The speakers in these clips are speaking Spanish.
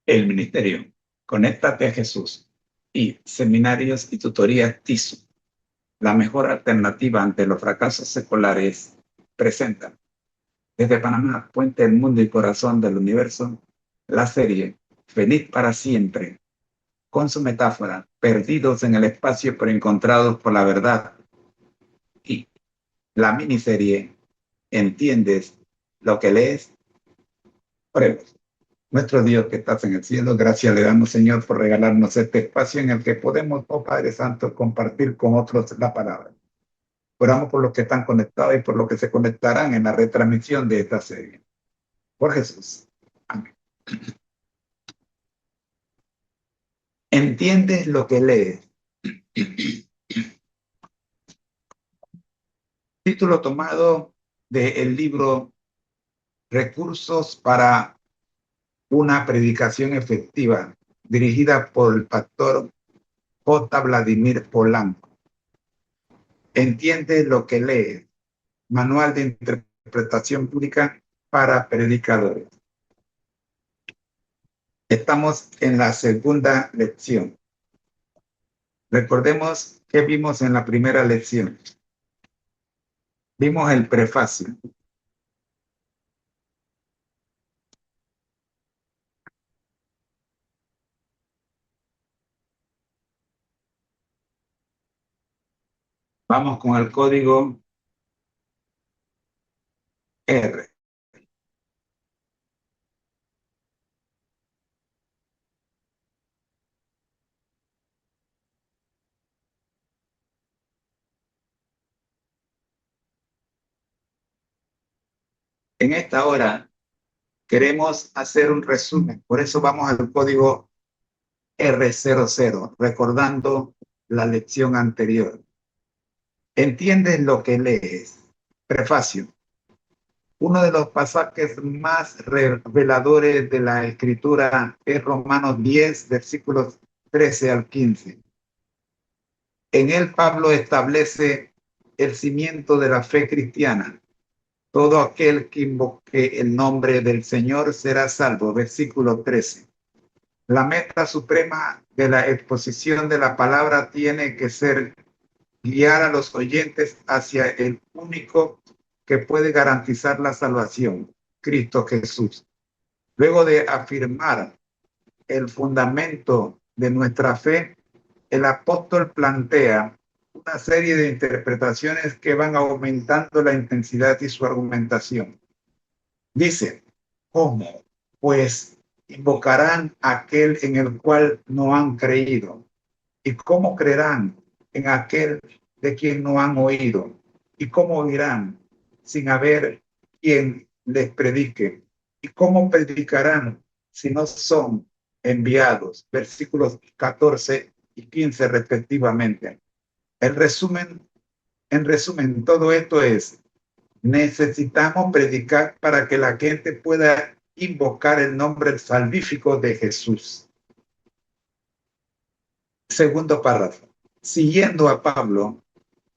El ministerio Conéctate a Jesús y seminarios y tutorías TISU, la mejor alternativa ante los fracasos escolares, presentan desde Panamá, puente del mundo y corazón del universo, la serie Feliz para siempre, con su metáfora Perdidos en el espacio pero encontrados por la verdad, y la miniserie ¿Entiendes lo que lees? Oremos. Nuestro Dios que estás en el cielo, gracias le damos, Señor, por regalarnos este espacio en el que podemos, oh Padre Santo, compartir con otros la palabra. Oramos por los que están conectados y por los que se conectarán en la retransmisión de esta serie. Por Jesús. Amén. ¿Entiendes lo que lees? Título tomado del libro Recursos para una predicación efectiva, dirigida por el pastor J. Vladimir Polanco. ¿Entiendes lo que lees? Manual de interpretación pública para predicadores. Estamos en la segunda lección. Recordemos qué vimos en la primera lección. Vimos el prefacio. Vamos con el código R. En esta hora queremos hacer un resumen, por eso vamos al código R00, recordando la lección anterior. ¿Entiendes lo que lees? Prefacio. Uno de los pasajes más reveladores de la Escritura es Romanos 10, versículos 13 al 15. En él Pablo establece el cimiento de la fe cristiana. Todo aquel que invoque el nombre del Señor será salvo. Versículo 13. La meta suprema de la exposición de la palabra tiene que ser guiar a los oyentes hacia el único que puede garantizar la salvación, Cristo Jesús. Luego de afirmar el fundamento de nuestra fe, el apóstol plantea una serie de interpretaciones que van aumentando la intensidad y su argumentación. Dice, ¿cómo? Pues invocarán a aquel en el cual no han creído. ¿Y cómo creerán en aquel de quien no han oído? ¿Y cómo oirán sin haber quien les predique? ¿Y cómo predicarán si no son enviados? Versículos 14 y 15 respectivamente. En resumen, todo esto es: necesitamos predicar para que la gente pueda invocar el nombre salvífico de Jesús. Segundo párrafo. Siguiendo a Pablo,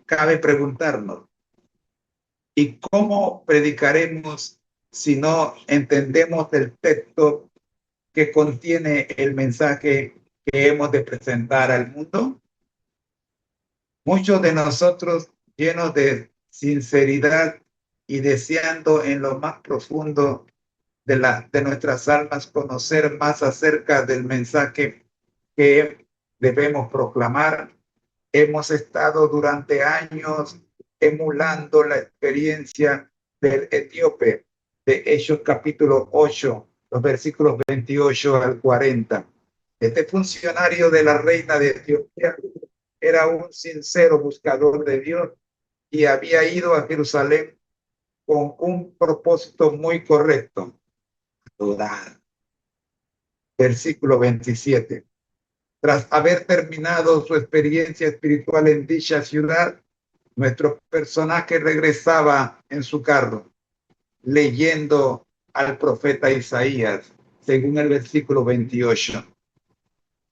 cabe preguntarnos, ¿y cómo predicaremos si no entendemos el texto que contiene el mensaje que hemos de presentar al mundo? Muchos de nosotros, llenos de sinceridad y deseando en lo más profundo de nuestras almas conocer más acerca del mensaje que debemos proclamar, hemos estado durante años emulando la experiencia del etíope de Hechos capítulo 8, los versículos 28 al 40. Este funcionario de la reina de Etiopía era un sincero buscador de Dios y había ido a Jerusalén con un propósito muy correcto: adorar. Versículo 27. Tras haber terminado su experiencia espiritual en dicha ciudad, nuestro personaje regresaba en su carro, leyendo al profeta Isaías, según el versículo 28.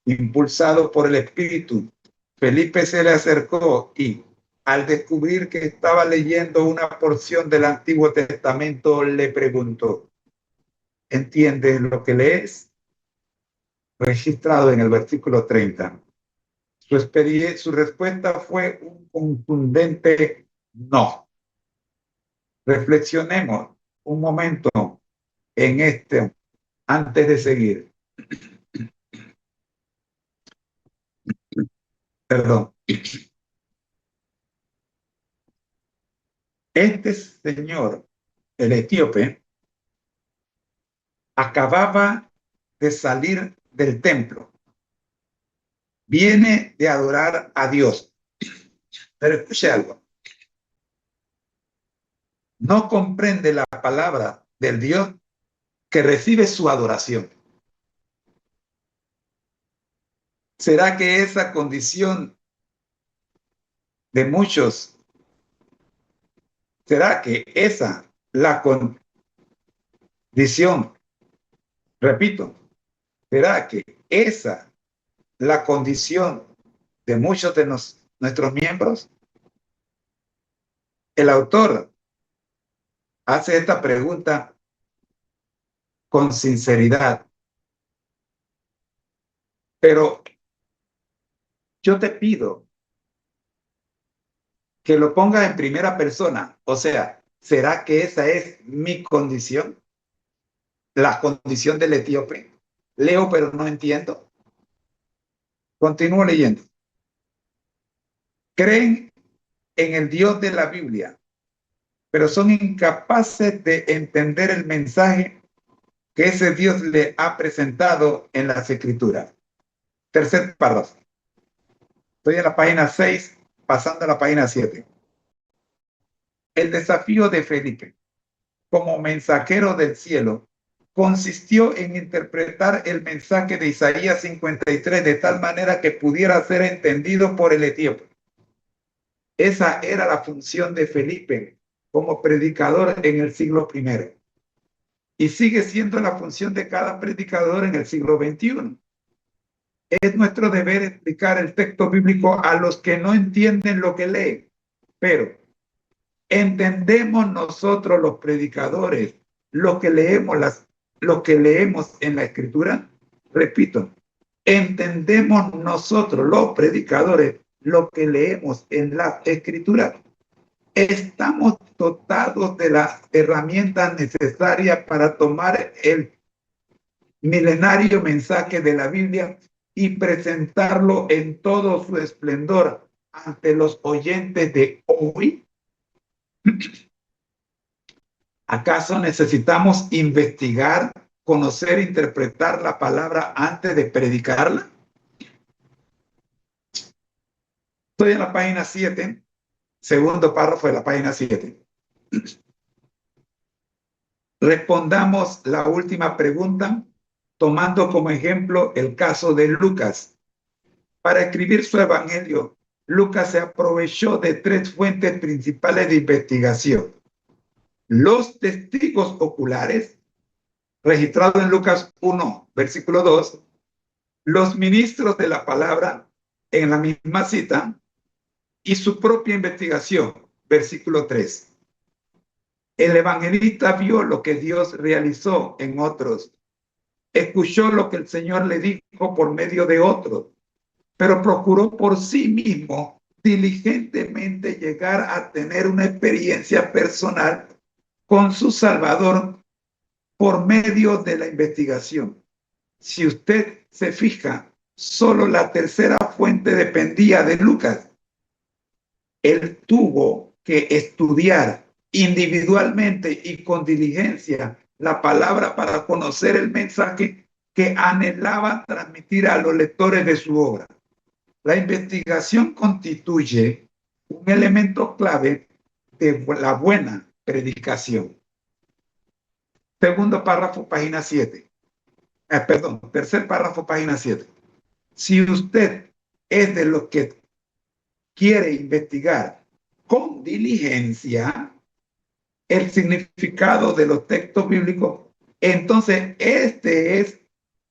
Impulsado por el Espíritu, Felipe se le acercó y, al descubrir que estaba leyendo una porción del Antiguo Testamento, le preguntó, ¿entiendes lo que lees? registrado en el versículo 30. Su respuesta fue un contundente no. Reflexionemos un momento en este antes de seguir. Perdón. Este señor, el etíope, acababa de salir del templo. Viene de adorar a Dios. Pero escuche algo. No comprende la palabra del Dios que recibe su adoración. ¿Será que esa condición de muchos, será que esa la condición, repito, será que esa la condición de muchos de nuestros miembros? El autor hace esta pregunta con sinceridad, pero yo te pido que lo pongas en primera persona. O sea, ¿será que esa es mi condición? La condición del etíope. Leo, pero no entiendo. Continúo leyendo. Creen en el Dios de la Biblia, pero son incapaces de entender el mensaje que ese Dios le ha presentado en las Escrituras. Tercer párrafo. Estoy en la página 6, pasando a la página 7. El desafío de Felipe como mensajero del cielo consistió en interpretar el mensaje de Isaías 53 de tal manera que pudiera ser entendido por el etíope. Esa era la función de Felipe como predicador en el siglo I. Y sigue siendo la función de cada predicador en el siglo XXI. Es nuestro deber explicar el texto bíblico a los que no entienden lo que leen. Pero entendemos nosotros los predicadores lo que leemos en la Escritura. Repito, entendemos nosotros los predicadores lo que leemos en la Escritura. Estamos dotados de las herramientas necesarias para tomar el milenario mensaje de la Biblia y presentarlo en todo su esplendor ante los oyentes de hoy. ¿Acaso necesitamos investigar, conocer, interpretar la palabra antes de predicarla? Estoy en la página 7, segundo párrafo de la página 7. Respondamos la última pregunta tomando como ejemplo el caso de Lucas. Para escribir su evangelio, Lucas se aprovechó de tres fuentes principales de investigación. Los testigos oculares, registrados en Lucas 1, versículo 2, los ministros de la palabra en la misma cita y su propia investigación, versículo 3. El evangelista vio lo que Dios realizó en otros, escuchó lo que el Señor le dijo por medio de otros, pero procuró por sí mismo diligentemente llegar a tener una experiencia personal con su Salvador por medio de la investigación. Si usted se fija, solo la tercera fuente dependía de Lucas. Él tuvo que estudiar individualmente y con diligencia la palabra para conocer el mensaje que anhelaba transmitir a los lectores de su obra. La investigación constituye un elemento clave de la buena predicación. Segundo párrafo, página 7. Tercer párrafo, página 7. Si usted es de los que quiere investigar con diligencia el significado de los textos bíblicos, entonces este es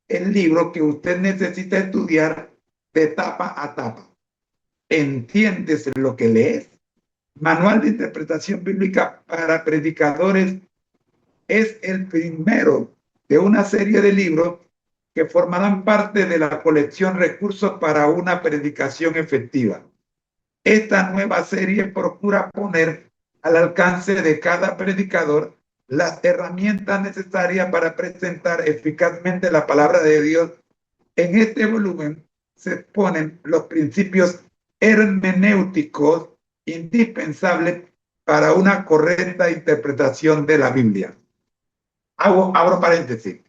el libro que usted necesita estudiar de tapa a tapa. ¿Entiendes lo que lees? Manual de Interpretación Bíblica para Predicadores es el primero de una serie de libros que formarán parte de la colección Recursos para una predicación efectiva. Esta nueva serie procura poner al alcance de cada predicador las herramientas necesarias para presentar eficazmente la palabra de Dios. En este volumen se exponen los principios hermenéuticos indispensables para una correcta interpretación de la Biblia. Abro paréntesis.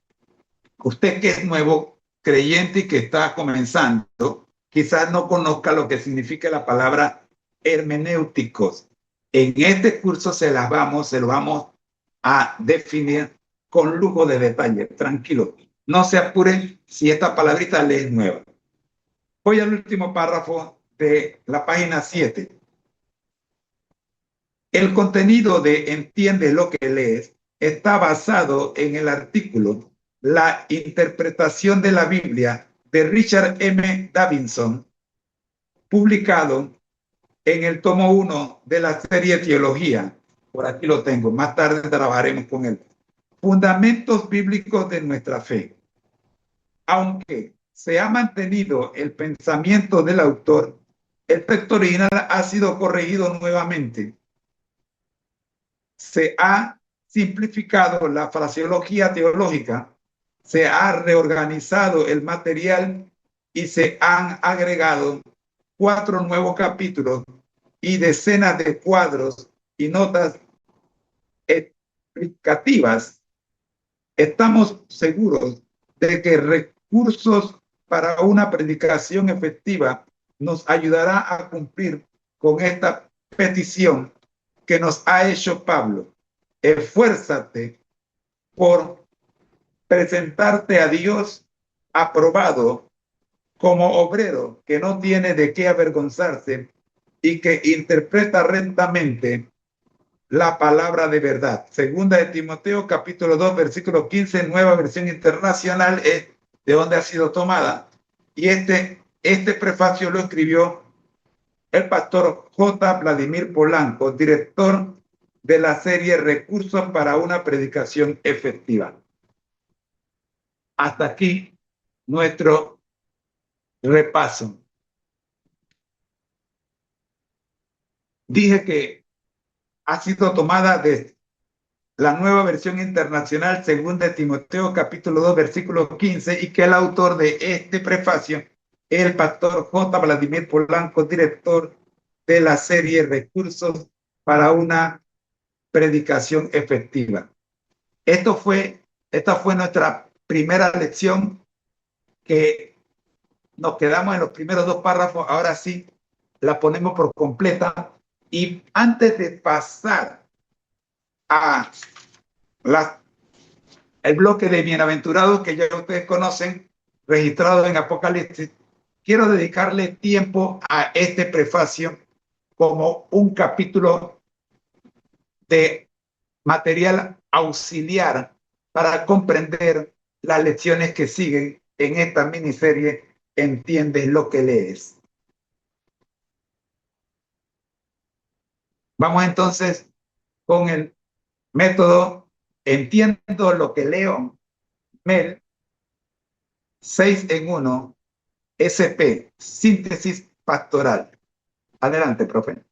Usted que es nuevo creyente y que está comenzando, quizás no conozca lo que significa la palabra hermenéuticos. En este curso se lo vamos a definir con lujo de detalle. Tranquilo, no se apuren si esta palabrita le es nueva. Voy al último párrafo de la página 7. El contenido de Entiende lo que lees está basado en el artículo La interpretación de la Biblia de Richard M. Davidson, publicado en el tomo 1 de la serie Teología. Por aquí lo tengo, más tarde trabajaremos con él. Fundamentos bíblicos de nuestra fe. Aunque se ha mantenido el pensamiento del autor, el texto original ha sido corregido nuevamente. Se ha simplificado la fraseología teológica, se ha reorganizado el material y se han agregado 4 nuevos capítulos y decenas de cuadros y notas explicativas. Estamos seguros de que recursos para una predicación efectiva nos ayudará a cumplir con esta petición que nos ha hecho Pablo. Esfuérzate por presentarte a Dios aprobado como obrero que no tiene de qué avergonzarse y que interpreta rectamente la palabra de verdad. Segunda de Timoteo, capítulo 2, versículo 15, nueva versión internacional, es de donde ha sido tomada. Y este prefacio lo escribió el pastor J. Vladimir Polanco, director de la serie Recursos para una predicación efectiva. Hasta aquí nuestro repaso. Dije que ha sido tomada de la nueva versión internacional, segunda de Timoteo, capítulo 2, versículo 15, y que el autor de este prefacio es el pastor J. Vladimir Polanco, director de la serie Recursos para una predicación efectiva. Esta fue nuestra primera lección, que nos quedamos en los primeros 2 párrafos. Ahora sí la ponemos por completa. Y antes de pasar a el bloque de bienaventurados que ya ustedes conocen, registrado en Apocalipsis, quiero dedicarle tiempo a este prefacio como un capítulo de material auxiliar para comprender las lecciones que siguen en esta miniserie Entiendes lo que lees. Vamos entonces con el método Entiendo lo que leo, MEL 6 en 1, SP, síntesis pastoral. Adelante, profe.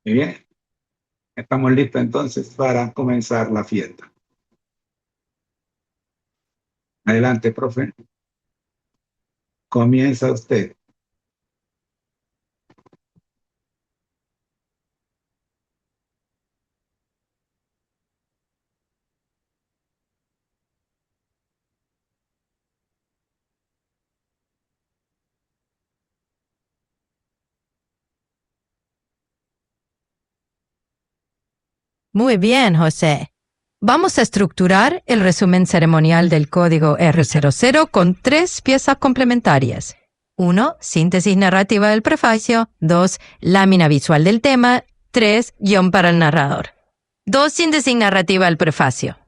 Muy bien. Estamos listos entonces para comenzar la fiesta. Adelante, profe. Comienza usted. Muy bien, José. Vamos a estructurar el resumen ceremonial del código R00 con 3 piezas complementarias. 1. Síntesis narrativa del prefacio. 2. Lámina visual del tema. 3. Guión para el narrador. 2. Síntesis narrativa del prefacio.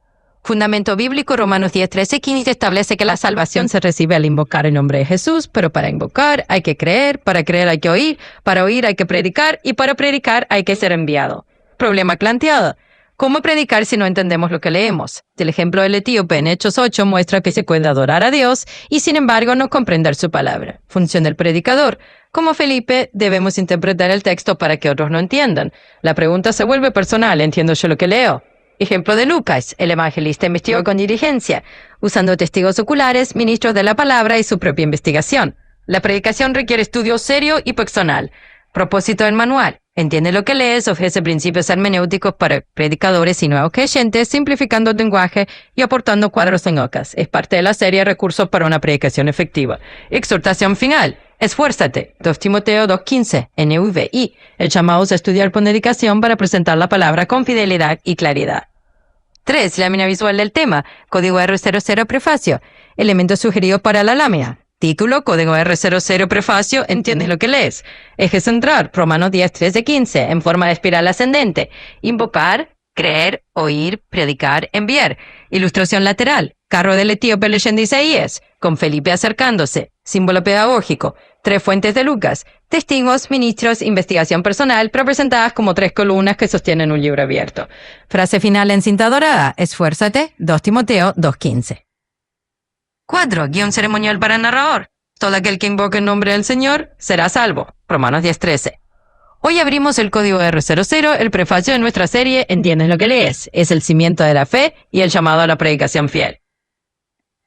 Fundamento bíblico, Romanos 10, 13, 15 establece que la salvación se recibe al invocar el nombre de Jesús, pero para invocar hay que creer, para creer hay que oír, para oír hay que predicar y para predicar hay que ser enviado. Problema planteado. ¿Cómo predicar si no entendemos lo que leemos? El ejemplo del etíope en Hechos 8 muestra que se puede adorar a Dios y sin embargo no comprender su palabra. Función del predicador. Como Felipe, debemos interpretar el texto para que otros no entiendan. La pregunta se vuelve personal, ¿entiendo yo lo que leo? Ejemplo de Lucas, el evangelista investigó con diligencia, usando testigos oculares, ministros de la palabra y su propia investigación. La predicación requiere estudio serio y personal. Propósito del manual. Entiende lo que lees, ofrece principios hermenéuticos para predicadores y nuevos creyentes, simplificando el lenguaje y aportando cuadros en hojas. Es parte de la serie Recursos para una predicación efectiva. Exhortación final. Esfuérzate. 2 Timoteo 2:15, NVI. El llamado es a estudiar con dedicación para presentar la palabra con fidelidad y claridad. 3. Lámina visual del tema. Código R00 prefacio. Elementos sugeridos para la lámina. Título, código R00 prefacio, entiendes lo que lees. Eje central, Romanos 10, 13, 15, en forma de espiral ascendente. Invocar, creer, oír, predicar, enviar. Ilustración lateral, carro del etíope leyendo Isaías, con Felipe acercándose. Símbolo pedagógico, 3 fuentes de Lucas. Testigos, ministros, investigación personal, representadas como 3 columnas que sostienen un libro abierto. Frase final en cinta dorada, esfuérzate, 2 Timoteo 2:15. 4. Guión ceremonial para el narrador. Todo aquel que invoque el nombre del Señor será salvo. Romanos 10:13. Hoy abrimos el código R00, el prefacio de nuestra serie ¿Entiendes lo que lees? Es el cimiento de la fe y el llamado a la predicación fiel.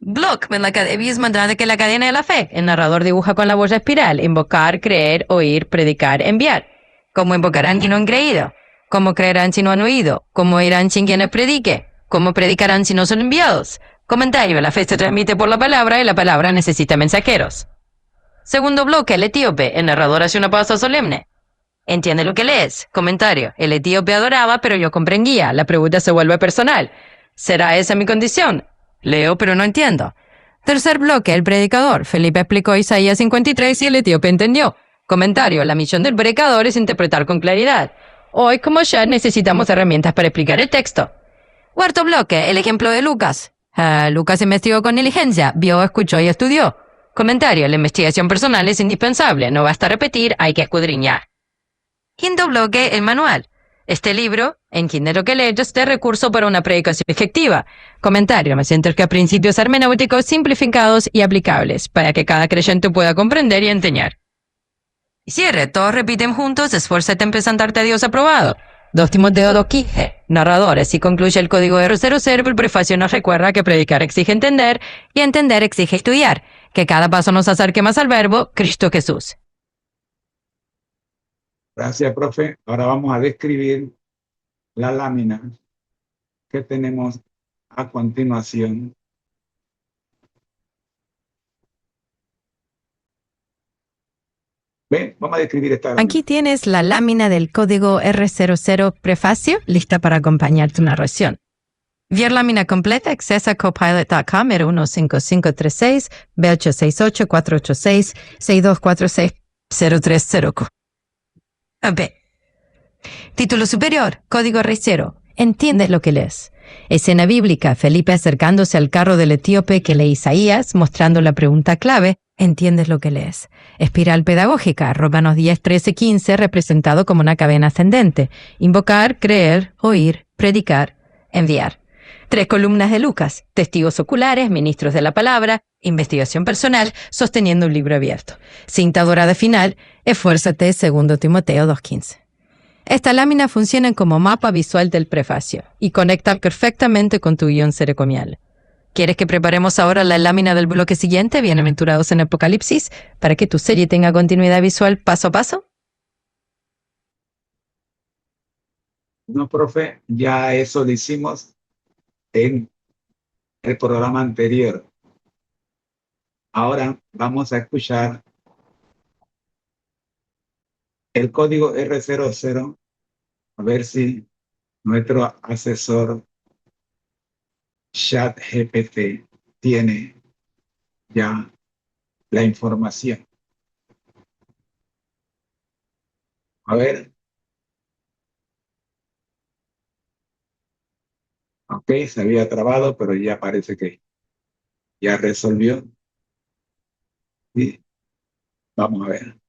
Block, en la academia es más grande que la cadena de la fe. El narrador dibuja con la boya espiral. Invocar, creer, oír, predicar, enviar. ¿Cómo invocarán si no han creído? ¿Cómo creerán si no han oído? ¿Cómo oirán sin quienes predique? ¿Cómo predicarán si no son enviados? Comentario, la fe se transmite por la palabra y la palabra necesita mensajeros. Segundo bloque, el etíope. El narrador hace una pausa solemne. ¿Entiende lo que lees? Comentario, el etíope adoraba, pero yo comprendía. La pregunta se vuelve personal. ¿Será esa mi condición? Leo, pero no entiendo. Tercer bloque, el predicador. Felipe explicó Isaías 53 y el etíope entendió. Comentario, la misión del predicador es interpretar con claridad. Hoy, como ya, necesitamos herramientas para explicar el texto. Cuarto bloque, el ejemplo de Lucas. Lucas investigó con diligencia, vio, escuchó y estudió. Comentario, la investigación personal es indispensable, no basta repetir, hay que escudriñar. Quinto bloque, el manual. Este libro, ¿Entiende lo que lees?, es de recurso para una predicación efectiva. Comentario, me acerca a principios hermenéuticos simplificados y aplicables, para que cada creyente pueda comprender y enseñar. Y cierre, todos repiten juntos, esfuérzate en presentarte a Dios aprobado. 2 Timoteo 2:15. Narradores, y concluye el código R00, el prefacio nos recuerda que predicar exige entender y entender exige estudiar, que cada paso nos acerque más al verbo Cristo Jesús. Gracias, profe. Ahora vamos a describir la lámina que tenemos a continuación. Ven, vamos a describir esta lámina. Aquí tienes la lámina del código R00 prefacio lista para acompañar tu narración. Ver lámina completa, accesa a copilot.com, R15536, B868-486-6246-030. B. Título superior, código R0. ¿Entiendes lo que lees? Escena bíblica, Felipe acercándose al carro del etíope que lee Isaías, mostrando la pregunta clave, ¿entiendes lo que lees? Espiral pedagógica, Romanos 10, 13, 15, representado como una cadena ascendente. Invocar, creer, oír, predicar, enviar. 3 columnas de Lucas, testigos oculares, ministros de la palabra, investigación personal, sosteniendo un libro abierto. Cinta dorada final, esfuérzate, 2 Timoteo 2:15. Esta lámina funciona como mapa visual del prefacio y conecta perfectamente con tu guión cerecomial. ¿Quieres que preparemos ahora la lámina del bloque siguiente, Bienaventurados en Apocalipsis, para que tu serie tenga continuidad visual paso a paso? No, profe, ya eso lo hicimos en el programa anterior. Ahora vamos a escuchar el código R00, a ver si nuestro asesor ChatGPT tiene ya la información. A ver, ok, se había trabado, pero ya parece que ya resolvió. Sí, vamos a ver.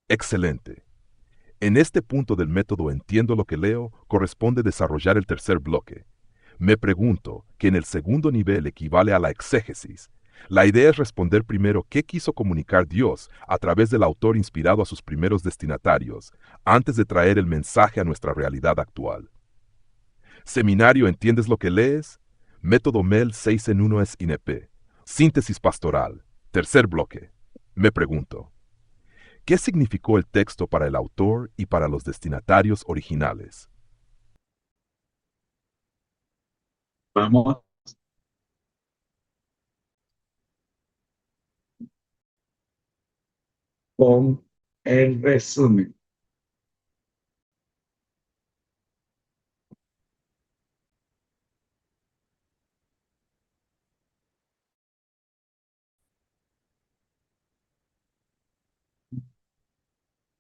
Excelente. En este punto del método entiendo lo que leo, corresponde desarrollar el tercer bloque. Me pregunto, que en el segundo nivel equivale a la exégesis. La idea es responder primero qué quiso comunicar Dios a través del autor inspirado a sus primeros destinatarios, antes de traer el mensaje a nuestra realidad actual. Seminario, ¿entiendes lo que lees? Método MEL 6 en 1 es INEP. Síntesis pastoral. Tercer bloque. Me pregunto, ¿qué significó el texto para el autor y para los destinatarios originales? Vamos con el resumen.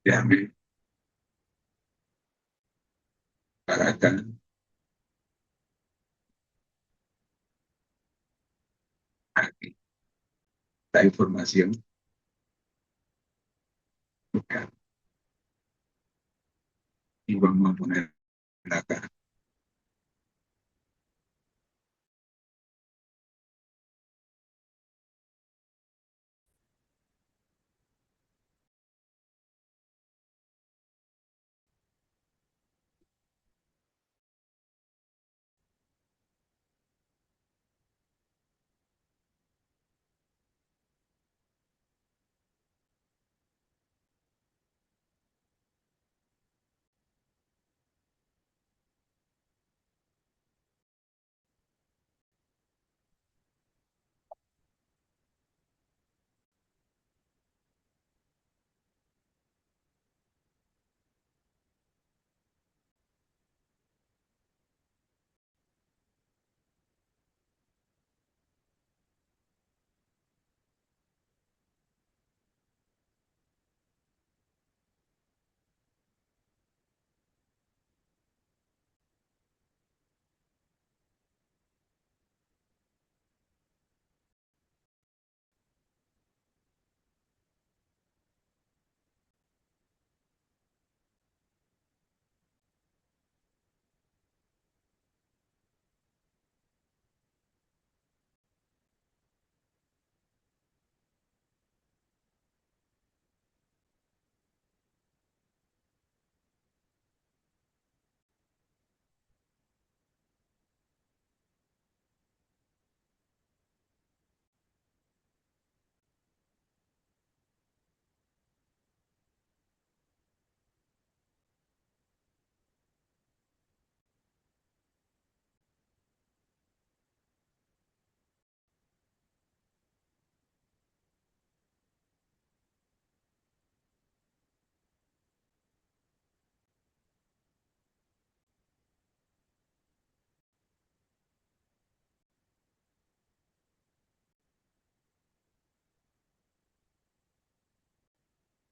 Déjame para acá. Aquí la información. Acá. Y vamos a poner acá.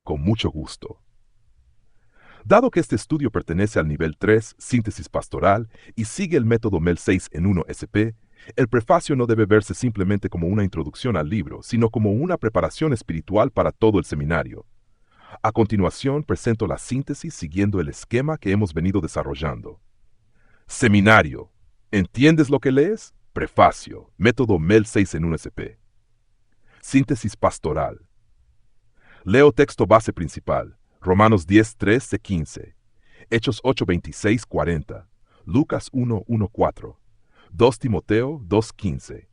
Con mucho gusto. Dado que este estudio pertenece al nivel 3, síntesis pastoral, y sigue el método MEL 6 en 1 SP, el prefacio no debe verse simplemente como una introducción al libro, sino como una preparación espiritual para todo el seminario. A continuación, presento la síntesis siguiendo el esquema que hemos venido desarrollando. Seminario. ¿Entiendes lo que lees? Prefacio. Método MEL 6 en 1 SP. Síntesis pastoral. Leo texto base principal. Romanos 10, 13-15. Hechos 8, 26, 40. Lucas 1, 1, 4. 2 Timoteo 2, 15.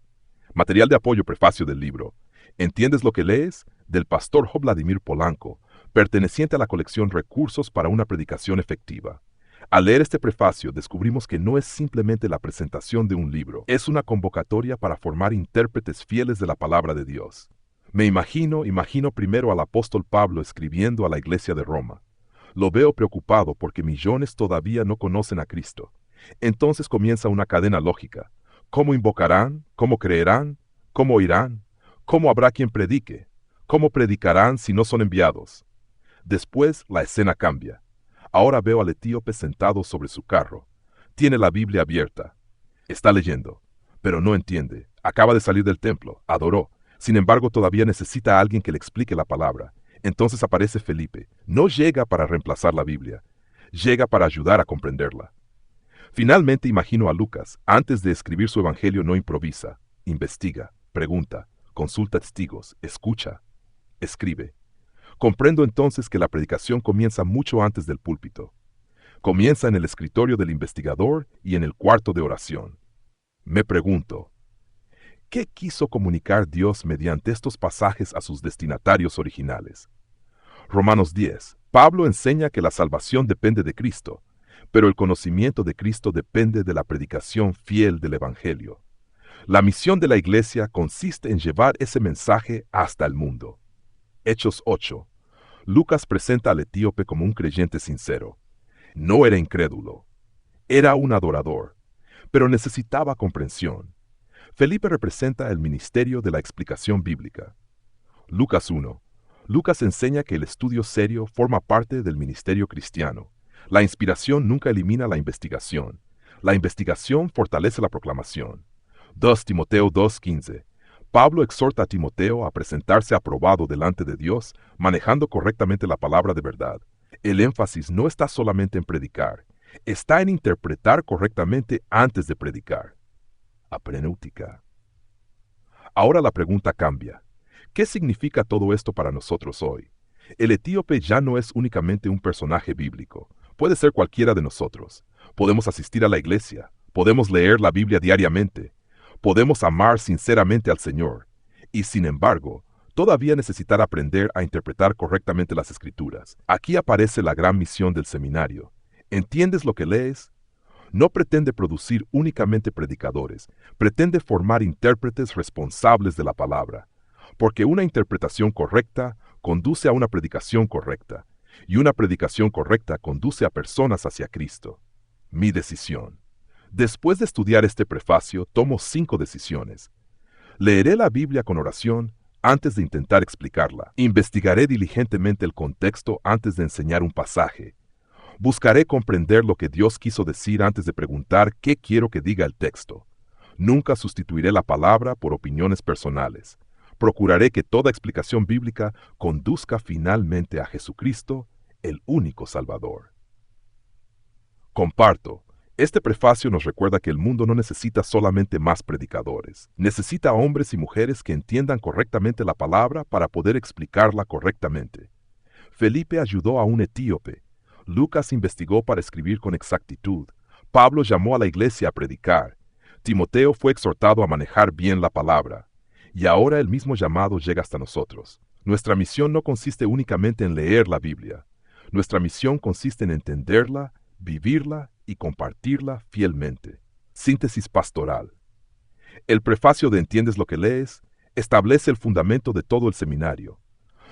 Material de apoyo prefacio del libro. ¿Entiendes lo que lees? Del pastor Vladimir Polanco, perteneciente a la colección Recursos para una predicación efectiva. Al leer este prefacio descubrimos que no es simplemente la presentación de un libro, es una convocatoria para formar intérpretes fieles de la palabra de Dios. Me imagino primero al apóstol Pablo escribiendo a la iglesia de Roma. Lo veo preocupado porque millones todavía no conocen a Cristo. Entonces comienza una cadena lógica. ¿Cómo invocarán? ¿Cómo creerán? ¿Cómo oirán? ¿Cómo habrá quien predique? ¿Cómo predicarán si no son enviados? Después la escena cambia. Ahora veo al etíope sentado sobre su carro. Tiene la Biblia abierta. Está leyendo, pero no entiende. Acaba de salir del templo, adoró. Sin embargo, todavía necesita a alguien que le explique la palabra. Entonces aparece Felipe. No llega para reemplazar la Biblia. Llega para ayudar a comprenderla. Finalmente imagino a Lucas. Antes de escribir su evangelio no improvisa. Investiga, pregunta, consulta testigos, escucha, escribe. Comprendo entonces que la predicación comienza mucho antes del púlpito. Comienza en el escritorio del investigador y en el cuarto de oración. Me pregunto, ¿qué quiso comunicar Dios mediante estos pasajes a sus destinatarios originales? Romanos 10. Pablo enseña que la salvación depende de Cristo, pero el conocimiento de Cristo depende de la predicación fiel del Evangelio. La misión de la iglesia consiste en llevar ese mensaje hasta el mundo. Hechos 8. Lucas presenta al etíope como un creyente sincero. No era incrédulo. Era un adorador, pero necesitaba comprensión. Felipe representa el ministerio de la explicación bíblica. Lucas 1. Lucas enseña que el estudio serio forma parte del ministerio cristiano. La inspiración nunca elimina la investigación. La investigación fortalece la proclamación. 2 Timoteo 2:15. Pablo exhorta a Timoteo a presentarse aprobado delante de Dios, manejando correctamente la palabra de verdad. El énfasis no está solamente en predicar, está en interpretar correctamente antes de predicar. Aprenútica. Ahora la pregunta cambia. ¿Qué significa todo esto para nosotros hoy? El etíope ya no es únicamente un personaje bíblico. Puede ser cualquiera de nosotros. Podemos asistir a la iglesia. Podemos leer la Biblia diariamente. Podemos amar sinceramente al Señor. Y sin embargo, todavía necesitar aprender a interpretar correctamente las Escrituras. Aquí aparece la gran misión del seminario. ¿Entiendes lo que lees? No pretende producir únicamente predicadores, pretende formar intérpretes responsables de la palabra, porque una interpretación correcta conduce a una predicación correcta, y una predicación correcta conduce a personas hacia Cristo. Mi decisión. Después de estudiar este prefacio, tomo 5 decisiones. Leeré la Biblia con oración antes de intentar explicarla. Investigaré diligentemente el contexto antes de enseñar un pasaje. Buscaré comprender lo que Dios quiso decir antes de preguntar qué quiero que diga el texto. Nunca sustituiré la palabra por opiniones personales. Procuraré que toda explicación bíblica conduzca finalmente a Jesucristo, el único Salvador. Comparto. Este prefacio nos recuerda que el mundo no necesita solamente más predicadores. Necesita hombres y mujeres que entiendan correctamente la palabra para poder explicarla correctamente. Felipe ayudó a un etíope. Lucas investigó para escribir con exactitud. Pablo llamó a la iglesia a predicar. Timoteo fue exhortado a manejar bien la palabra. Y ahora el mismo llamado llega hasta nosotros. Nuestra misión no consiste únicamente en leer la Biblia. Nuestra misión consiste en entenderla, vivirla y compartirla fielmente. Síntesis pastoral. El prefacio de ¿Entiendes lo que lees? Establece el fundamento de todo el seminario.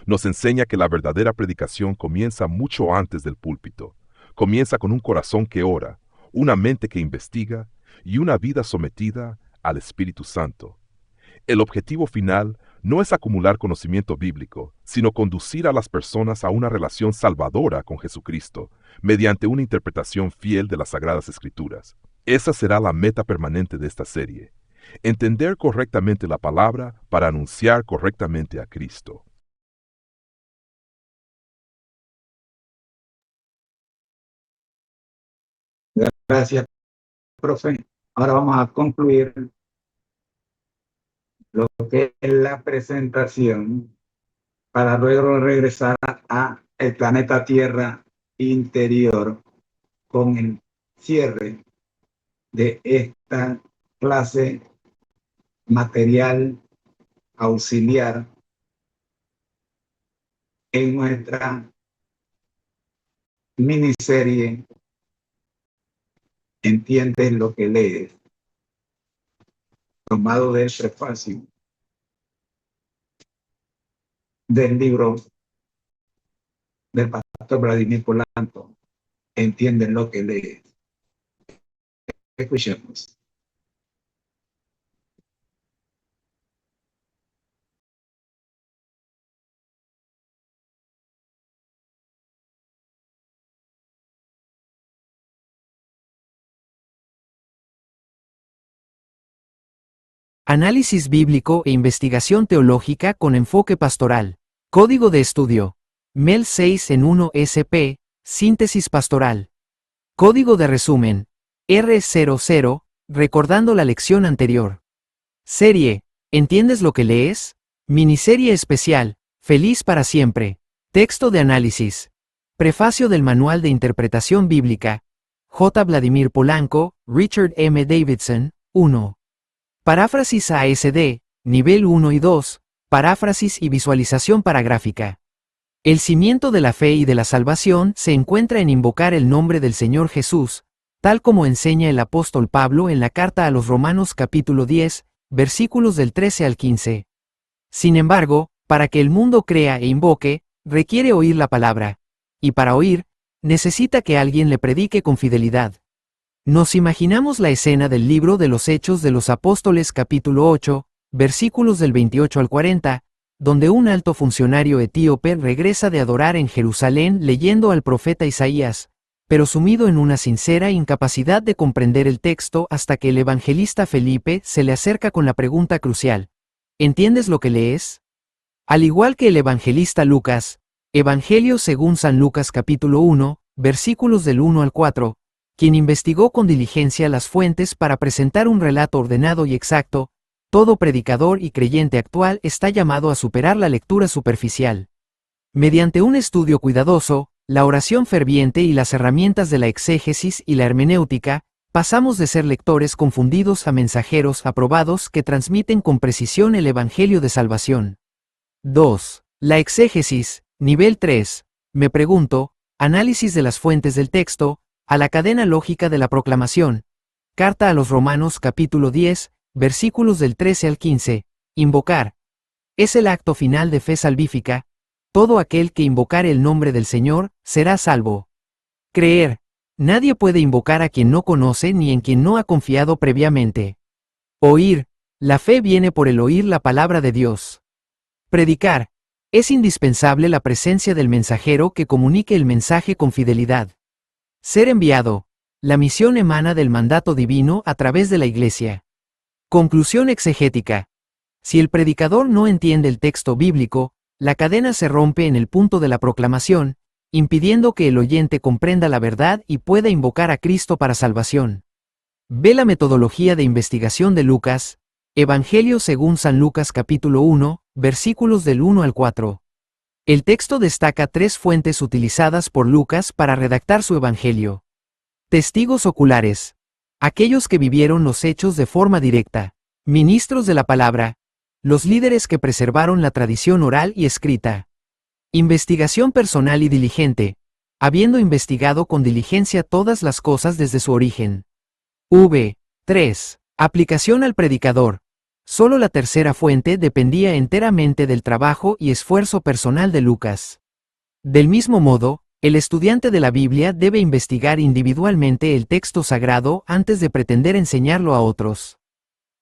Nos enseña que la verdadera predicación comienza mucho antes del púlpito. Comienza con un corazón que ora, una mente que investiga y una vida sometida al Espíritu Santo. El objetivo final no es acumular conocimiento bíblico, sino conducir a las personas a una relación salvadora con Jesucristo, mediante una interpretación fiel de las Sagradas Escrituras. Esa será la meta permanente de esta serie. Entender correctamente la palabra para anunciar correctamente a Cristo. Gracias, profe. Ahora vamos a concluir lo que es la presentación, para luego regresar a el planeta Tierra interior con el cierre de esta clase material auxiliar en nuestra miniserie Entiendes lo que lees, tomado del prefacio del libro del pastor Vladimir Polanco, Entiendes lo que lees. Escuchemos. Análisis bíblico e investigación teológica con enfoque pastoral. Código de estudio. MEL 6 en 1 SP, síntesis pastoral. Código de resumen. R00, recordando la lección anterior. Serie, ¿entiendes lo que lees? Miniserie especial, Feliz para siempre. Texto de análisis. Prefacio del Manual de Interpretación Bíblica. J. Vladimir Polanco, Richard M. Davidson, 1. Paráfrasis ASD, nivel 1 y 2, paráfrasis y visualización paragráfica. El cimiento de la fe y de la salvación se encuentra en invocar el nombre del Señor Jesús, tal como enseña el apóstol Pablo en la carta a los Romanos capítulo 10, versículos del 13 al 15. Sin embargo, para que el mundo crea e invoque, requiere oír la palabra, y para oír, necesita que alguien le predique con fidelidad. Nos imaginamos la escena del libro de los Hechos de los Apóstoles capítulo 8, versículos del 28 al 40, donde un alto funcionario etíope regresa de adorar en Jerusalén leyendo al profeta Isaías, pero sumido en una sincera incapacidad de comprender el texto hasta que el evangelista Felipe se le acerca con la pregunta crucial: ¿entiendes lo que lees? Al igual que el evangelista Lucas, Evangelio según San Lucas capítulo 1, versículos del 1 al 4, quien investigó con diligencia las fuentes para presentar un relato ordenado y exacto, todo predicador y creyente actual está llamado a superar la lectura superficial. Mediante un estudio cuidadoso, la oración ferviente y las herramientas de la exégesis y la hermenéutica, pasamos de ser lectores confundidos a mensajeros aprobados que transmiten con precisión el Evangelio de salvación. 2. La exégesis, nivel 3. Me pregunto, análisis de las fuentes del texto, a la cadena lógica de la proclamación. Carta a los Romanos capítulo 10, versículos del 13 al 15. Invocar. Es el acto final de fe salvífica. Todo aquel que invocare el nombre del Señor, será salvo. Creer. Nadie puede invocar a quien no conoce ni en quien no ha confiado previamente. Oír. La fe viene por el oír la palabra de Dios. Predicar. Es indispensable la presencia del mensajero que comunique el mensaje con fidelidad. Ser enviado. La misión emana del mandato divino a través de la Iglesia. Conclusión exegética. Si el predicador no entiende el texto bíblico, la cadena se rompe en el punto de la proclamación, impidiendo que el oyente comprenda la verdad y pueda invocar a Cristo para salvación. Ve la metodología de investigación de Lucas, Evangelio según San Lucas capítulo 1, versículos del 1 al 4. El texto destaca 3 fuentes utilizadas por Lucas para redactar su evangelio. Testigos oculares. Aquellos que vivieron los hechos de forma directa. Ministros de la palabra. Los líderes que preservaron la tradición oral y escrita. Investigación personal y diligente. Habiendo investigado con diligencia todas las cosas desde su origen. 3. Aplicación al predicador. Solo la tercera fuente dependía enteramente del trabajo y esfuerzo personal de Lucas. Del mismo modo, el estudiante de la Biblia debe investigar individualmente el texto sagrado antes de pretender enseñarlo a otros.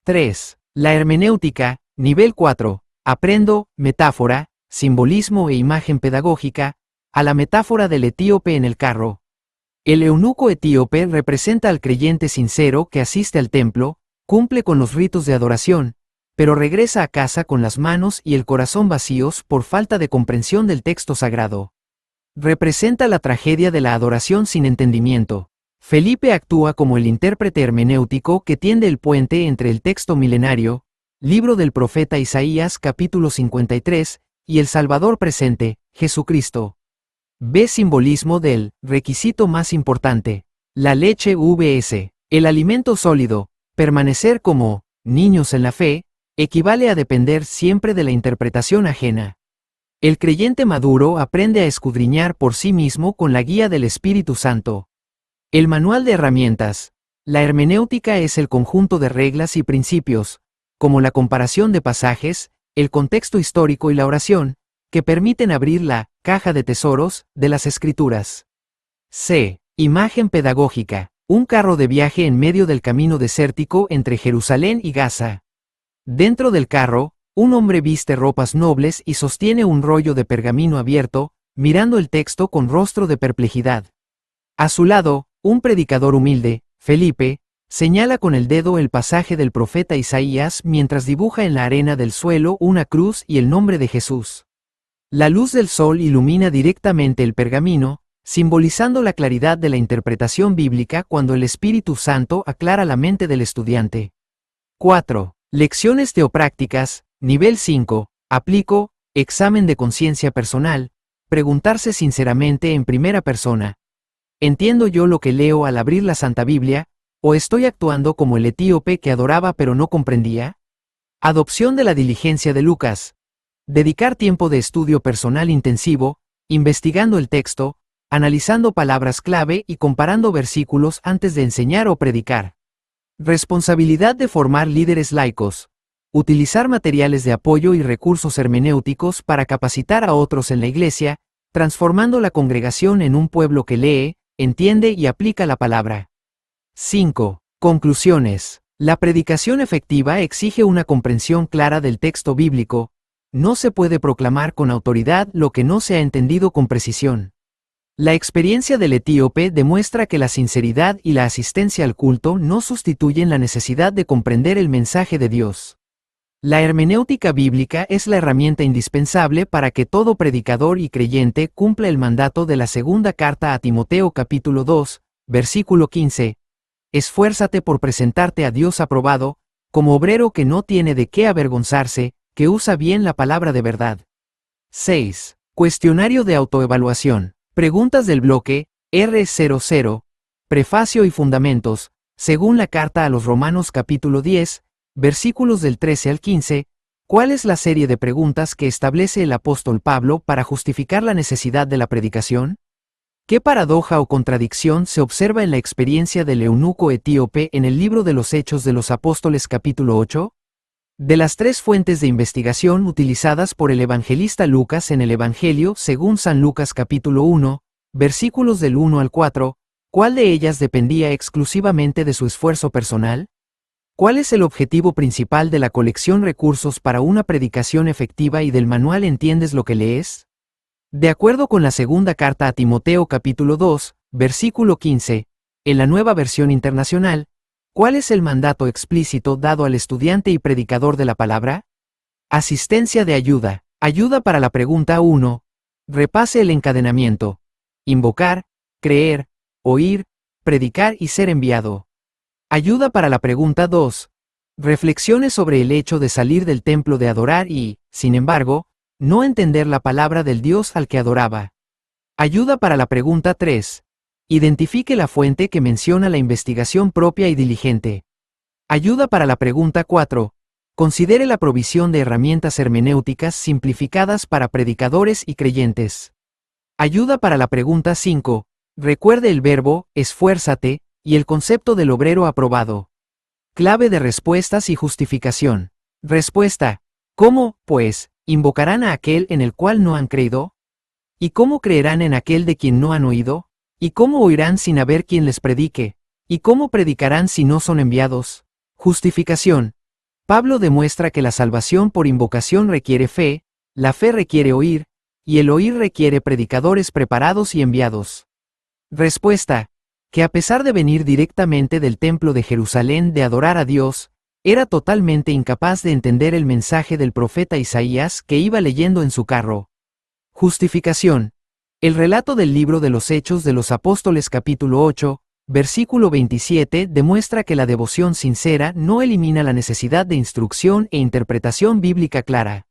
3. La hermenéutica, nivel 4. Aprendo, metáfora, simbolismo e imagen pedagógica, a la metáfora del etíope en el carro. El eunuco etíope representa al creyente sincero que asiste al templo, cumple con los ritos de adoración, pero regresa a casa con las manos y el corazón vacíos por falta de comprensión del texto sagrado. Representa la tragedia de la adoración sin entendimiento. Felipe actúa como el intérprete hermenéutico que tiende el puente entre el texto milenario, libro del profeta Isaías capítulo 53, y el Salvador presente, Jesucristo. B. Simbolismo del requisito más importante. La leche vs. El alimento sólido, permanecer como niños en la fe, equivale a depender siempre de la interpretación ajena. El creyente maduro aprende a escudriñar por sí mismo con la guía del Espíritu Santo. El manual de herramientas. La hermenéutica es el conjunto de reglas y principios, como la comparación de pasajes, el contexto histórico y la oración, que permiten abrir la caja de tesoros de las Escrituras. C. Imagen pedagógica. Un carro de viaje en medio del camino desértico entre Jerusalén y Gaza. Dentro del carro, un hombre viste ropas nobles y sostiene un rollo de pergamino abierto, mirando el texto con rostro de perplejidad. A su lado, un predicador humilde, Felipe, señala con el dedo el pasaje del profeta Isaías mientras dibuja en la arena del suelo una cruz y el nombre de Jesús. La luz del sol ilumina directamente el pergamino, simbolizando la claridad de la interpretación bíblica cuando el Espíritu Santo aclara la mente del estudiante. 4. Lecciones teoprácticas, nivel 5, aplico, examen de conciencia personal, preguntarse sinceramente en primera persona. ¿Entiendo yo lo que leo al abrir la Santa Biblia, o estoy actuando como el etíope que adoraba pero no comprendía? Adopción de la diligencia de Lucas. Dedicar tiempo de estudio personal intensivo, investigando el texto, analizando palabras clave y comparando versículos antes de enseñar o predicar. Responsabilidad de formar líderes laicos. Utilizar materiales de apoyo y recursos hermenéuticos para capacitar a otros en la iglesia, transformando la congregación en un pueblo que lee, entiende y aplica la palabra. 5. Conclusiones. La predicación efectiva exige una comprensión clara del texto bíblico. No se puede proclamar con autoridad lo que no se ha entendido con precisión. La experiencia del etíope demuestra que la sinceridad y la asistencia al culto no sustituyen la necesidad de comprender el mensaje de Dios. La hermenéutica bíblica es la herramienta indispensable para que todo predicador y creyente cumpla el mandato de la segunda carta a Timoteo capítulo 2, versículo 15. Esfuérzate por presentarte a Dios aprobado, como obrero que no tiene de qué avergonzarse, que usa bien la palabra de verdad. 6. Cuestionario de autoevaluación. Preguntas del bloque R00, prefacio y fundamentos, según la carta a los Romanos capítulo 10, versículos del 13 al 15, ¿cuál es la serie de preguntas que establece el apóstol Pablo para justificar la necesidad de la predicación? ¿Qué paradoja o contradicción se observa en la experiencia del eunuco etíope en el libro de los Hechos de los Apóstoles capítulo 8? De las tres fuentes de investigación utilizadas por el evangelista Lucas en el Evangelio según San Lucas capítulo 1, versículos del 1 al 4, ¿cuál de ellas dependía exclusivamente de su esfuerzo personal? ¿Cuál es el objetivo principal de la colección recursos para una predicación efectiva y del manual ¿Entiendes lo que lees? De acuerdo con la segunda carta a Timoteo capítulo 2, versículo 15, en la Nueva Versión Internacional, ¿cuál es el mandato explícito dado al estudiante y predicador de la palabra? Asistencia de ayuda. Ayuda para la pregunta 1. Repase el encadenamiento. Invocar, creer, oír, predicar y ser enviado. Ayuda para la pregunta 2. Reflexiones sobre el hecho de salir del templo de adorar y, sin embargo, no entender la palabra del Dios al que adoraba. Ayuda para la pregunta 3. Identifique la fuente que menciona la investigación propia y diligente. Ayuda para la pregunta 4. Considere la provisión de herramientas hermenéuticas simplificadas para predicadores y creyentes. Ayuda para la pregunta 5. Recuerde el verbo, esfuérzate, y el concepto del obrero aprobado. Clave de respuestas y justificación. Respuesta. ¿Cómo, pues, invocarán a aquel en el cual no han creído? ¿Y cómo creerán en aquel de quien no han oído? ¿Y cómo oirán sin haber quien les predique? ¿Y cómo predicarán si no son enviados? Justificación. Pablo demuestra que la salvación por invocación requiere fe, la fe requiere oír, y el oír requiere predicadores preparados y enviados. Respuesta. Que a pesar de venir directamente del templo de Jerusalén de adorar a Dios, era totalmente incapaz de entender el mensaje del profeta Isaías que iba leyendo en su carro. Justificación. El relato del libro de los Hechos de los Apóstoles capítulo 8, versículo 27 demuestra que la devoción sincera no elimina la necesidad de instrucción e interpretación bíblica clara.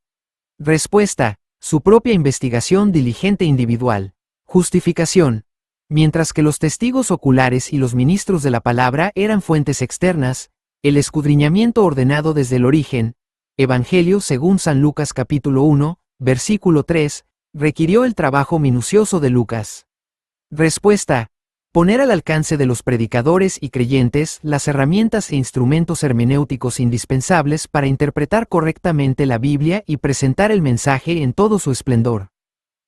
Respuesta: su propia investigación diligente individual. Justificación: mientras que los testigos oculares y los ministros de la palabra eran fuentes externas, el escudriñamiento ordenado desde el origen, Evangelio según San Lucas capítulo 1, versículo 3, requirió el trabajo minucioso de Lucas. Respuesta: poner al alcance de los predicadores y creyentes las herramientas e instrumentos hermenéuticos indispensables para interpretar correctamente la Biblia y presentar el mensaje en todo su esplendor.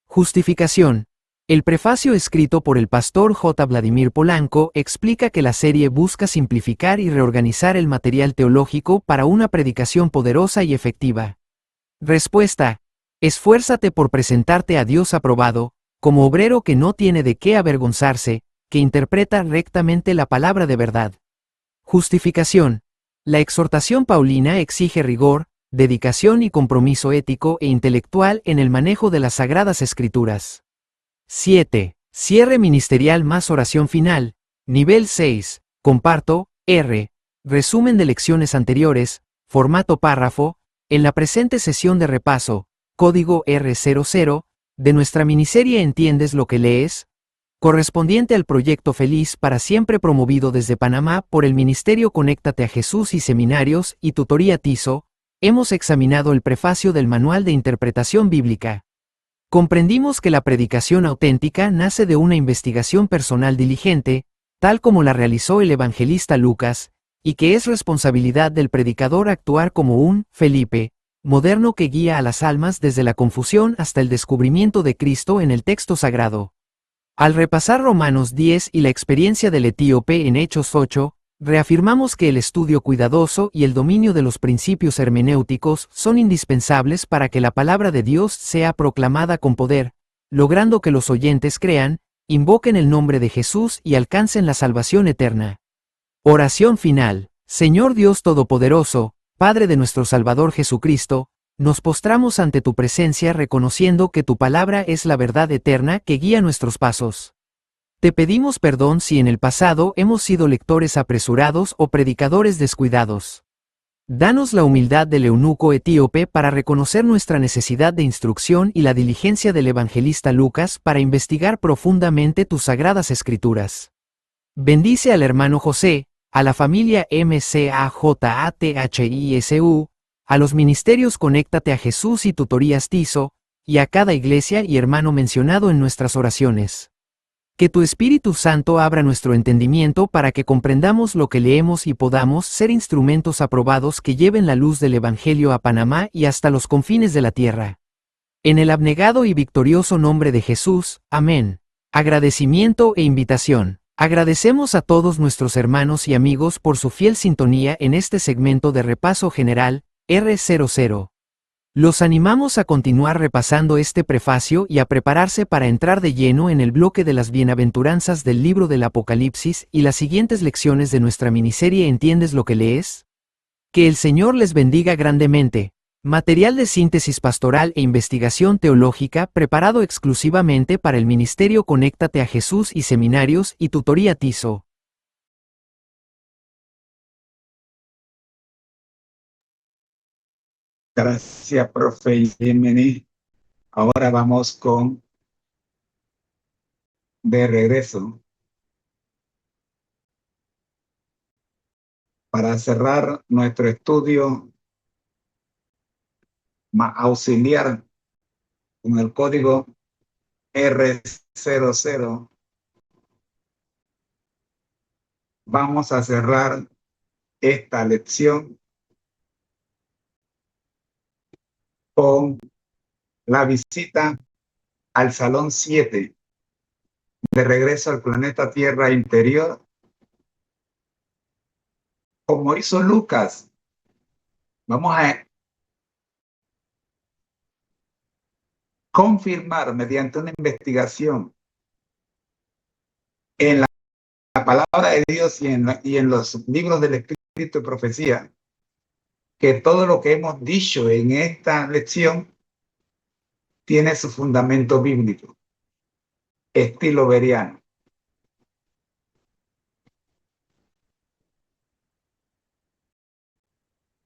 Justificación: el prefacio escrito por el pastor J. Vladimir Polanco explica que la serie busca simplificar y reorganizar el material teológico para una predicación poderosa y efectiva. Respuesta: esfuérzate por presentarte a Dios aprobado, como obrero que no tiene de qué avergonzarse, que interpreta rectamente la palabra de verdad. Justificación: la exhortación paulina exige rigor, dedicación y compromiso ético e intelectual en el manejo de las Sagradas Escrituras. 7. Cierre ministerial más oración final. Nivel 6. Comparto, R. Resumen de lecciones anteriores, formato párrafo, en la presente sesión de repaso, código R00, de nuestra miniserie ¿Entiendes lo que lees?, correspondiente al proyecto Feliz para Siempre promovido desde Panamá por el Ministerio Conéctate a Jesús y Seminarios y Tutoría TISO, hemos examinado el prefacio del Manual de Interpretación Bíblica. Comprendimos que la predicación auténtica nace de una investigación personal diligente, tal como la realizó el evangelista Lucas, y que es responsabilidad del predicador actuar como un Felipe moderno que guía a las almas desde la confusión hasta el descubrimiento de Cristo en el texto sagrado. Al repasar Romanos 10 y la experiencia del etíope en Hechos 8, reafirmamos que el estudio cuidadoso y el dominio de los principios hermenéuticos son indispensables para que la palabra de Dios sea proclamada con poder, logrando que los oyentes crean, invoquen el nombre de Jesús y alcancen la salvación eterna. Oración final. Señor Dios Todopoderoso, Padre de nuestro Salvador Jesucristo, nos postramos ante tu presencia reconociendo que tu palabra es la verdad eterna que guía nuestros pasos. Te pedimos perdón si en el pasado hemos sido lectores apresurados o predicadores descuidados. Danos la humildad del eunuco etíope para reconocer nuestra necesidad de instrucción y la diligencia del evangelista Lucas para investigar profundamente tus sagradas escrituras. Bendice al hermano José, a la familia MCAJATHISU, a los ministerios Conéctate a Jesús y Tutorías TISO, y a cada iglesia y hermano mencionado en nuestras oraciones. Que tu Espíritu Santo abra nuestro entendimiento para que comprendamos lo que leemos y podamos ser instrumentos aprobados que lleven la luz del Evangelio a Panamá y hasta los confines de la tierra. En el abnegado y victorioso nombre de Jesús, amén. Agradecimiento e invitación. Agradecemos a todos nuestros hermanos y amigos por su fiel sintonía en este segmento de repaso general, R00. Los animamos a continuar repasando este prefacio y a prepararse para entrar de lleno en el bloque de las bienaventuranzas del libro del Apocalipsis y las siguientes lecciones de nuestra miniserie ¿Entiendes lo que lees? Que el Señor les bendiga grandemente. Material de síntesis pastoral e investigación teológica preparado exclusivamente para el Ministerio Conéctate a Jesús y Seminarios y Tutoría TISO. Gracias, profe Jimmy. Ahora vamos con de regreso para cerrar nuestro estudio auxiliar con el código R00. Vamos a cerrar esta lección con la visita al Salón 7 de regreso al planeta Tierra interior, como hizo Lucas. Vamos a confirmar mediante una investigación en la palabra de Dios y en los libros del Espíritu de Profecía, que todo lo que hemos dicho en esta lección tiene su fundamento bíblico, estilo beriano.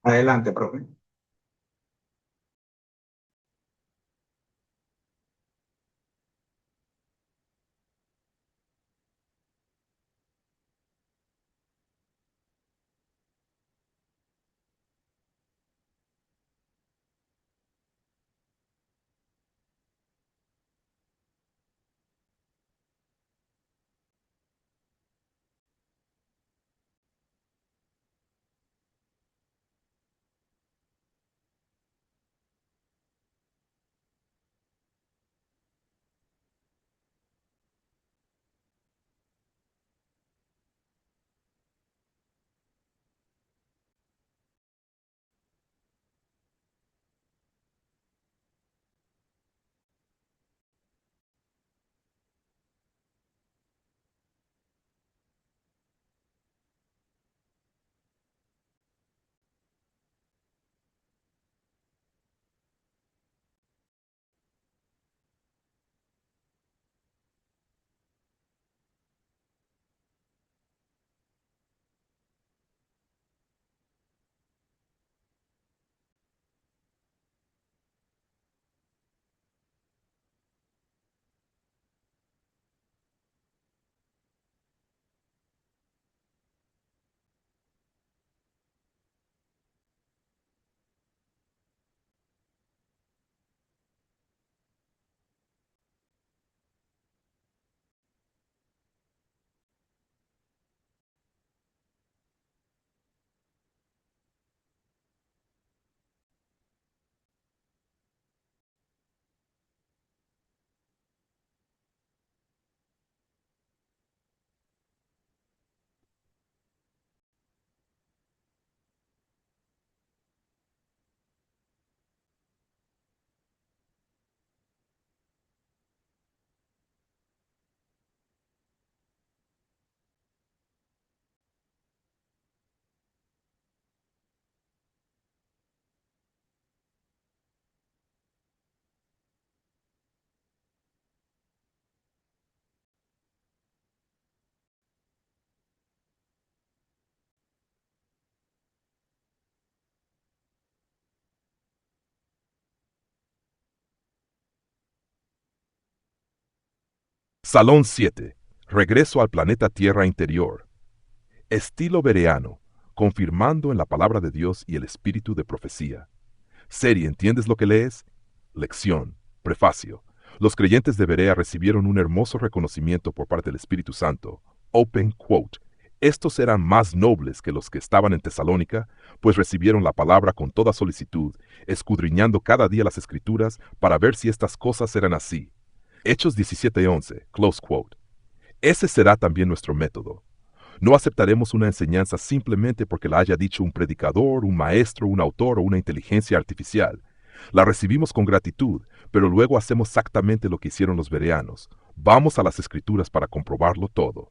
Adelante, profe. Salón 7. Regreso al planeta Tierra interior. Estilo bereano, confirmando en la palabra de Dios y el espíritu de profecía. Serie, ¿entiendes lo que lees? Lección. Prefacio. Los creyentes de Berea recibieron un hermoso reconocimiento por parte del Espíritu Santo. Open quote. Estos eran más nobles que los que estaban en Tesalónica, pues recibieron la palabra con toda solicitud, escudriñando cada día las Escrituras para ver si estas cosas eran así. Hechos 17:11, close quote. Ese será también nuestro método. No aceptaremos una enseñanza simplemente porque la haya dicho un predicador, un maestro, un autor o una inteligencia artificial. La recibimos con gratitud, pero luego hacemos exactamente lo que hicieron los bereanos. Vamos a las Escrituras para comprobarlo todo.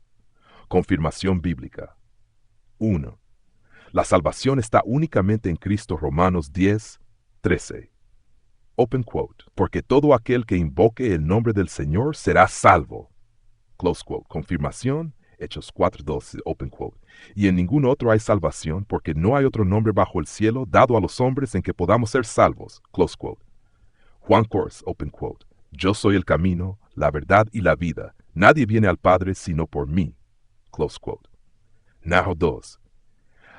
Confirmación bíblica. 1. La salvación está únicamente en Cristo. Romanos 10:13. Open quote. Porque todo aquel que invoque el nombre del Señor será salvo. Close quote. Confirmación. Hechos 4:12. Open quote. Y en ningún otro hay salvación, porque no hay otro nombre bajo el cielo dado a los hombres en que podamos ser salvos. Close quote. Juan Kors. Open quote. Yo soy el camino, la verdad y la vida. Nadie viene al Padre sino por mí. Close quote. Now 2.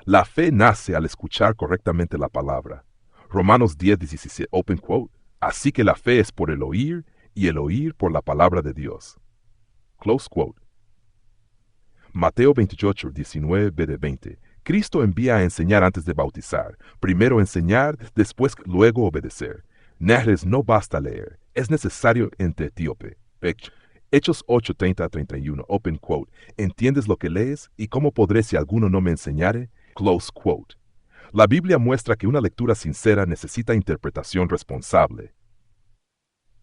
La fe nace al escuchar correctamente la palabra. Romanos 10:17, open quote. Así que la fe es por el oír, y el oír por la palabra de Dios. Close quote. Mateo 28:19-20. Cristo envía a enseñar antes de bautizar. Primero enseñar, después luego obedecer. Nehres no basta leer, es necesario entre etíope. Hechos 8:30-31, open quote. ¿Entiendes lo que lees? ¿Y cómo podré si alguno no me enseñare? Close quote. La Biblia muestra que una lectura sincera necesita interpretación responsable.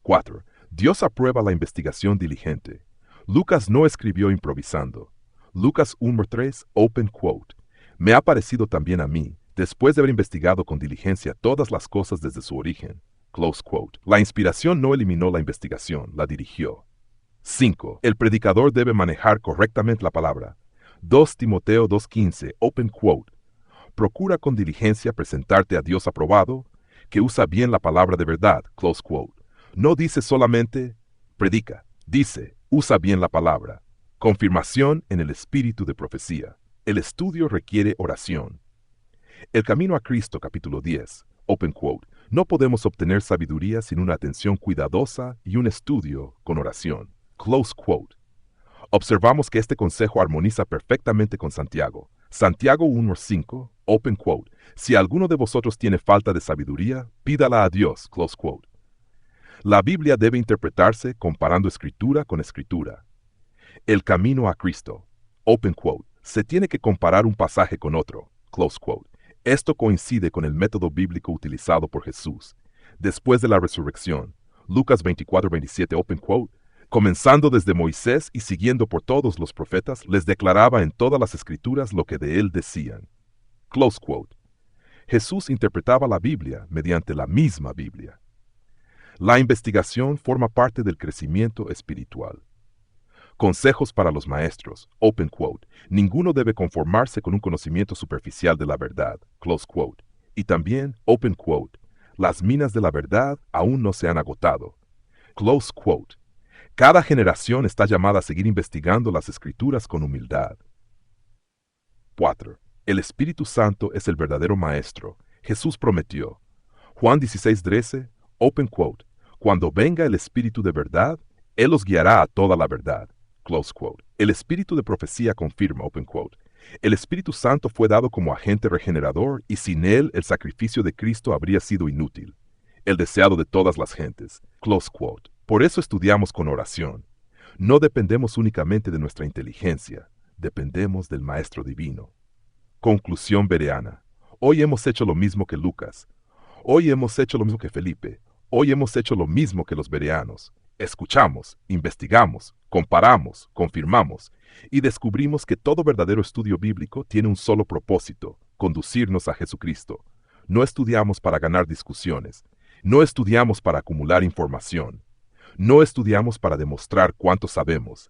4. Dios aprueba la investigación diligente. Lucas no escribió improvisando. Lucas 1:3, open quote. Me ha parecido también a mí, después de haber investigado con diligencia todas las cosas desde su origen. Close quote. La inspiración no eliminó la investigación, la dirigió. 5. El predicador debe manejar correctamente la palabra. 2 Timoteo 2:15, open quote. Procura con diligencia presentarte a Dios aprobado, que usa bien la palabra de verdad. Close quote. No dice solamente, predica. Dice, usa bien la palabra. Confirmación en el espíritu de profecía. El estudio requiere oración. El camino a Cristo, capítulo 10, open quote. No podemos obtener sabiduría sin una atención cuidadosa y un estudio con oración. Close quote. Observamos que este consejo armoniza perfectamente con Santiago. Santiago 1:5, open quote. Si alguno de vosotros tiene falta de sabiduría, pídala a Dios, close quote. La Biblia debe interpretarse comparando escritura con escritura. El camino a Cristo, open quote. Se tiene que comparar un pasaje con otro, close quote. Esto coincide con el método bíblico utilizado por Jesús. Después de la resurrección, Lucas 24:27, open quote, comenzando desde Moisés y siguiendo por todos los profetas, les declaraba en todas las escrituras lo que de él decían. Close quote. Jesús interpretaba la Biblia mediante la misma Biblia. La investigación forma parte del crecimiento espiritual. Consejos para los maestros, open quote. Ninguno debe conformarse con un conocimiento superficial de la verdad, close quote. Y también, open quote, las minas de la verdad aún no se han agotado, close quote. Cada generación está llamada a seguir investigando las escrituras con humildad. 4. El Espíritu Santo es el verdadero maestro. Jesús prometió. Juan 16:13, open quote. Cuando venga el Espíritu de verdad, Él os guiará a toda la verdad. Close quote. El Espíritu de profecía confirma, open quote. El Espíritu Santo fue dado como agente regenerador y sin Él el sacrificio de Cristo habría sido inútil. El deseado de todas las gentes. Close quote. Por eso estudiamos con oración. No dependemos únicamente de nuestra inteligencia, dependemos del Maestro Divino. Conclusión bereana. Hoy hemos hecho lo mismo que Lucas. Hoy hemos hecho lo mismo que Felipe. Hoy hemos hecho lo mismo que los bereanos. Escuchamos, investigamos, comparamos, confirmamos y descubrimos que todo verdadero estudio bíblico tiene un solo propósito: conducirnos a Jesucristo. No estudiamos para ganar discusiones. No estudiamos para acumular información. No estudiamos para demostrar cuánto sabemos.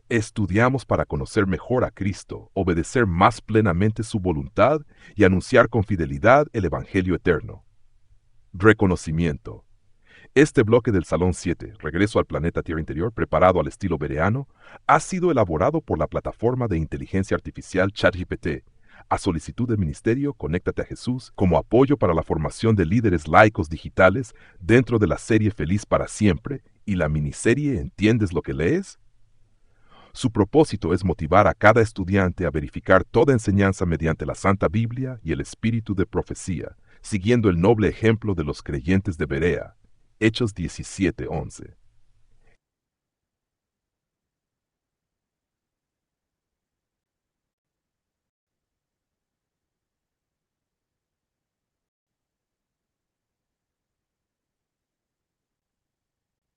Estudiamos para conocer mejor a Cristo, obedecer más plenamente su voluntad y anunciar con fidelidad el Evangelio eterno. Reconocimiento. Este bloque del Salón 7, Regreso al Planeta Tierra Interior, preparado al estilo bereano, ha sido elaborado por la plataforma de inteligencia artificial ChatGPT, a solicitud del Ministerio Conéctate a Jesús, como apoyo para la formación de líderes laicos digitales dentro de la serie Feliz para Siempre y la miniserie ¿Entiendes lo que lees? Su propósito es motivar a cada estudiante a verificar toda enseñanza mediante la Santa Biblia y el espíritu de profecía, siguiendo el noble ejemplo de los creyentes de Berea. Hechos 17:11.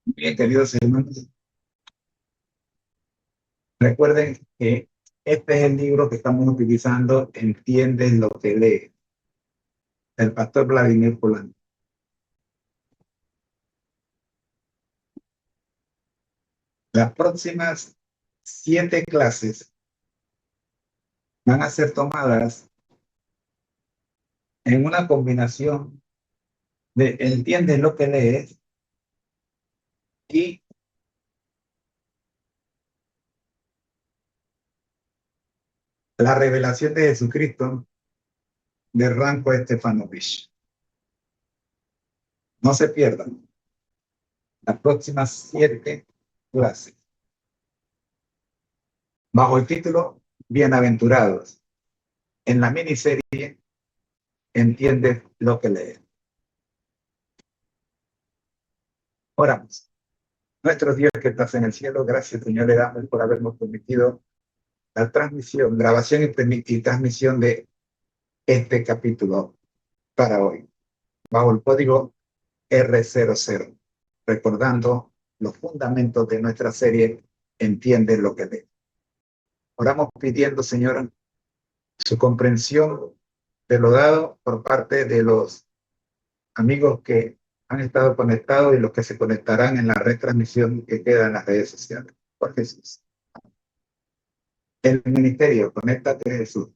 Bien, queridos hermanos, recuerden que este es el libro que estamos utilizando, Entiendes lo que lees, del pastor Vladimir Polanco. Las próximas 7 clases van a ser tomadas en una combinación de Entiendes lo que lees y la revelación de Jesucristo de Ranko Stefanovic. No se pierdan las próximas 7 clases bajo el título Bienaventurados, en la miniserie Entiendes lo que lees. Oramos. Nuestro Dios que estás en el cielo, gracias, Señor, le damos por habernos permitido la transmisión, grabación y transmisión de este capítulo para hoy, bajo el código R00, recordando los fundamentos de nuestra serie Entiende lo que lees. Oramos pidiendo, Señor, su comprensión de lo dado por parte de los amigos que han estado conectados y los que se conectarán en la retransmisión que queda en las redes sociales. Por Jesús. El ministerio, conéctate a Jesús.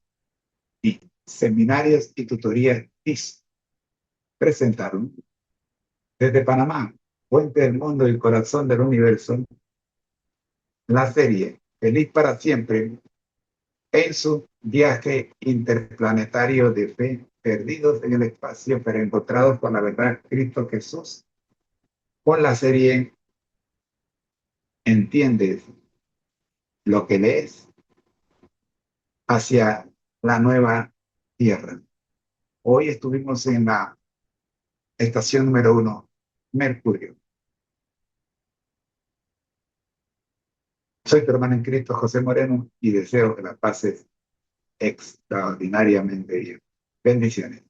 Y Seminarios y Tutorías TIS presentaron desde Panamá, Puente del Mundo y Corazón del Universo, la serie Feliz para Siempre en su viaje interplanetario de fe, perdidos en el espacio pero encontrados con la verdad Cristo Jesús. Con la serie ¿Entiendes lo que lees? Hacia la nueva Tierra. Hoy estuvimos en la estación número 1, Mercurio. Soy tu hermano en Cristo, José Moreno, y deseo que la pases extraordinariamente bien. Bendiciones.